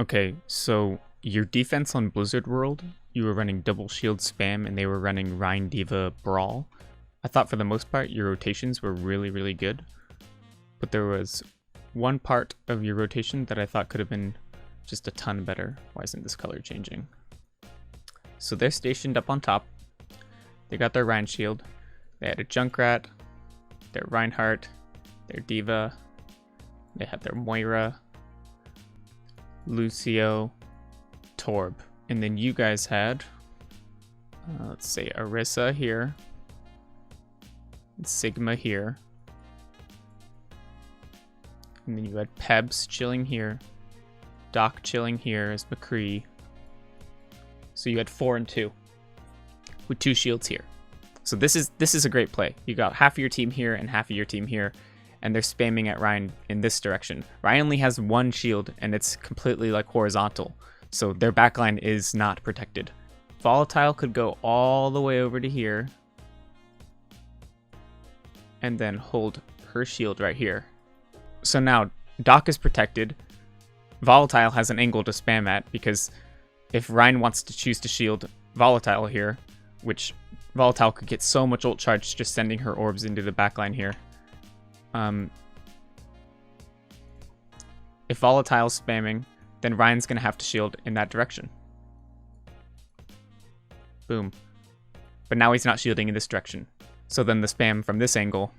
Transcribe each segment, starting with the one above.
Okay, so your defense on Blizzard World, you were running double shield spam and they were running Rein Diva Brawl. I thought for the most part your rotations were really good, but there was one part of your rotation that I thought could have been just a ton better. Why isn't this color changing? So they're stationed up on top. They got their Rein shield. They had a Junkrat, their Reinhardt, their Diva. They had their Moira, Lucio, Torb. And then you guys had, let's say, Orisa here, Sigma here. And then you had Pebs chilling here, Doc chilling here as McCree. So you had 4 and 2 with 2 shields here. So this is a great play. You got half of your team here and half of your team here, and they're spamming at Rein in this direction. Rein only has 1 shield and it's completely like horizontal. So their backline is not protected. Volatile could go all the way over to here and then hold her shield right here. So now Doc is protected. Volatile has an angle to spam at because if Rein wants to choose to shield Volatile here, which Volatile could get so much ult charge just sending her orbs into the backline here. If Volatile's spamming, then Ryan's going to have to shield in that direction. Boom. But now he's not shielding in this direction. So then the spam from this angle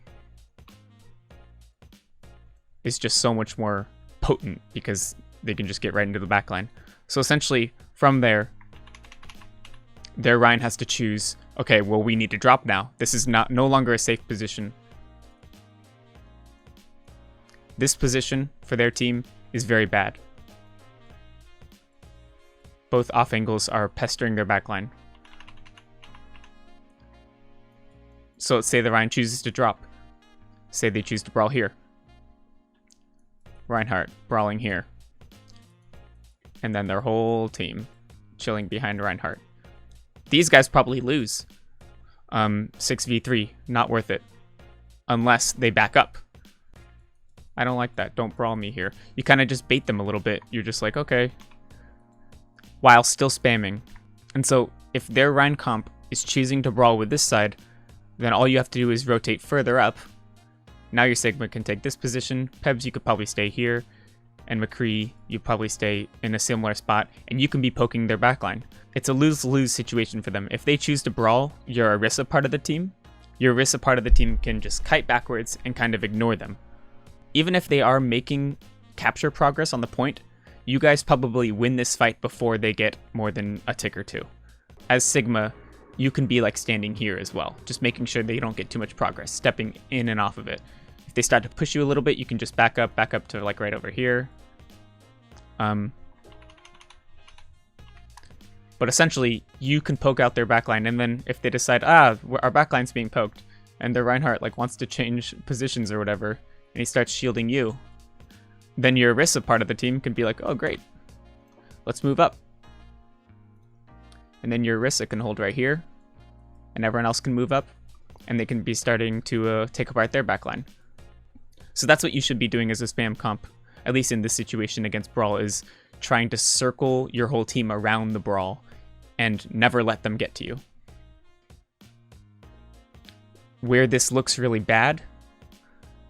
is just so much more potent because they can just get right into the backline. So essentially, from there, their Rein has to choose, okay, well, we need to drop now. This is no longer a safe position. This position for their team is very bad. Both off angles are pestering their backline. So let's say the Rein chooses to drop. Say they choose to brawl here. Reinhardt brawling here. And then their whole team chilling behind Reinhardt. These guys probably lose. 6v3, not worth it. Unless they back up. I don't like that. Don't brawl me here. You kind of just bait them a little bit. You're just like, okay. While still spamming. And so if their Rein comp is choosing to brawl with this side, then all you have to do is rotate further up. Now your Sigma can take this position. Pebs, you could probably stay here. And McCree, you probably stay in a similar spot. And you can be poking their backline. It's a lose-lose situation for them. If they choose to brawl your Orisa part of the team, your Orisa part of the team can just kite backwards and kind of ignore them. Even if they are making capture progress on the point, you guys probably win this fight before they get more than a tick or 2. As Sigma, you can be like standing here as well, just making sure they don't get too much progress, stepping in and off of it. If they start to push you a little bit, you can just back up to like right over here. But essentially, you can poke out their backline, and then if they decide, our backline's being poked, and their Reinhardt like wants to change positions or whatever, and he starts shielding you, then your Orisa part of the team can be like, oh great, let's move up. And then your Orisa can hold right here, and everyone else can move up, and they can be starting to take apart their backline. So that's what you should be doing as a spam comp, at least in this situation against Brawl, is trying to circle your whole team around the Brawl and never let them get to you. Where this looks really bad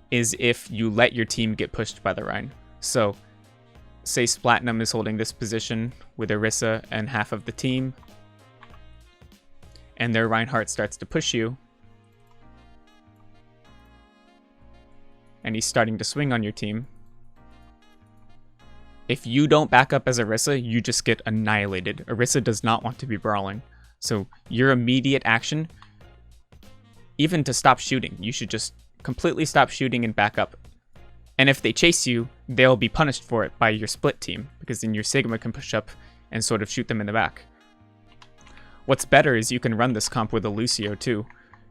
is if you let your team get pushed by the Rein. So, say Splatinum is holding this position with Orisa and half of the team, and their Reinhardt starts to push you, and he's starting to swing on your team. If you don't back up as Orisa, you just get annihilated. Orisa does not want to be brawling. So your immediate action, even to stop shooting, you should just completely stop shooting and back up. And if they chase you, they'll be punished for it by your split team, because then your Sigma can push up and sort of shoot them in the back. What's better is you can run this comp with a Lucio too.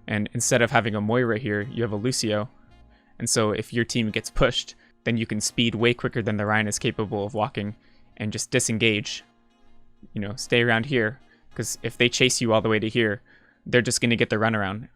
And instead of having a Moira here, you have a Lucio. And so if your team gets pushed, then you can speed way quicker than the Rein is capable of walking and just disengage. You know, stay around here, because if they chase you all the way to here, they're just going to get the runaround.